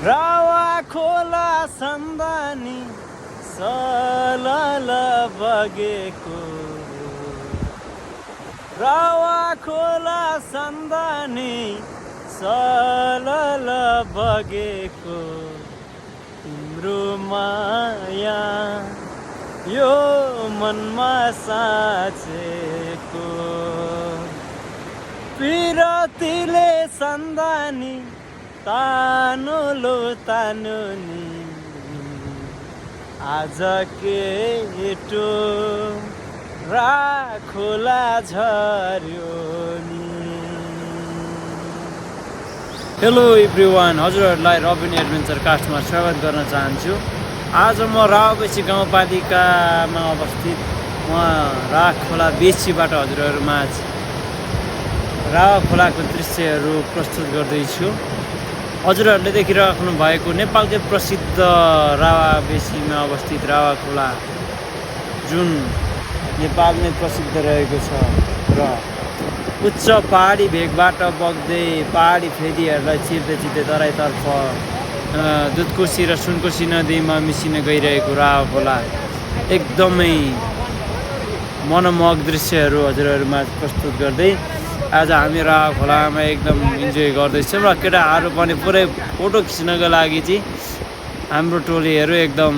रावा खोला सन्दानी सलल बगेको रावा खोला सन्दानी सलल बगेको तिम्रो माया यो मनमा साँचेको पिरतीले सन्दानी तानो लो तानो नि आज केटो राखोला झर्यो नि। हेलो एभ्रिवान, हजुरहरूलाई रबिन एडभेन्चर कास्टमा स्वागत गर्न चाहन्छु। आज म रावबेसी गाउँपालिकामा अवस्थित राख खोला बेसीबाट हजुरहरूमाझ रावा खोलाको दृश्यहरू प्रस्तुत गर्दैछु। हजुरहरूले देखिराख्नु भएको नेपालकै प्रसिद्ध रावाबेसीमा अवस्थित रावा खोला, जुन नेपालमै प्रसिद्ध रहेको छ र उच्च पहाडी भेगबाट बग्दै पहाडी फेदीहरूलाई चिर्दै तराईतर्फ दुधकोशी र सुनकोशी नदीमा मिसिन गइरहेको रावा खोला एकदमै मनमोहक दृश्यहरू हजुरहरूमा प्रस्तुत गर्दै आज हामी रावा खोलामा एकदम इन्जोय गर्दैछौँ र केटाहरू पनि पुरै फोटो खिच्नको लागि चाहिँ हाम्रो टोलीहरू एकदम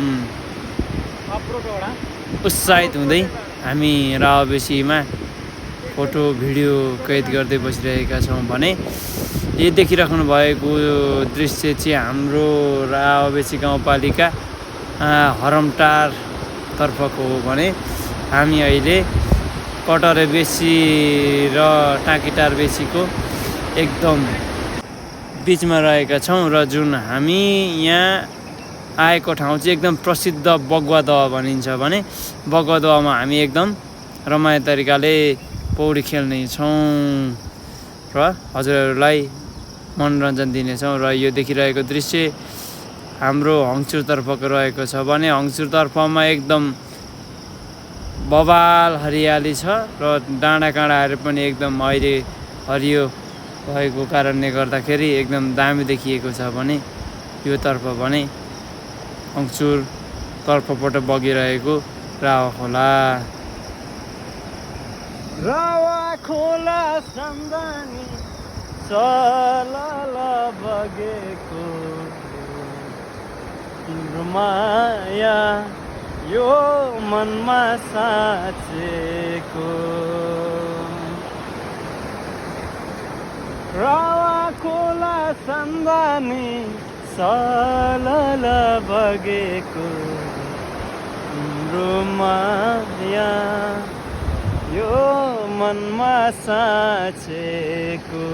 उत्साहित हुँदै हामी रावाबेसीमा फोटो भिडियो कैद गर्दै बसिरहेका छौँ। भने यो देखिराख्नु भएको दृश्य चाहिँ हाम्रो रावाबेसी गाउँपालिका हरमटार तर्फको हो। भने हामी अहिले कटरे बेसी र टाँकीटार बेसीको एकदम बिचमा रहेका छौँ र जुन हामी यहाँ आएको ठाउँ चाहिँ एकदम प्रसिद्ध बगुवा दह भनिन्छ। भने बगुवा दहमा हामी एकदम रमाइलो तरिकाले पौडी खेल्नेछौँ र हजुरहरूलाई मनोरञ्जन दिनेछौँ। र यो देखिरहेको दृश्य हाम्रो हङ्चुरतर्फको रहेको छ। भने हङ्चुरतर्फमा एकदम बबाल हरियाली छ र डाँडा काँडाहरू पनि एकदम अहिले हरियो भएको कारणले गर्दाखेरि एकदम दामी देखिएको छ। भने यो तर्फ भने हङ्चुर तर्फबाट बगिरहेको रावा खोला। रावा खोला सन्दानी सलल बगेको तिम्रो माया यो मनमा साँचेको रावा खोला सन्दानी सलल बगेको तिम्रो माया यो मनमा साँचेको।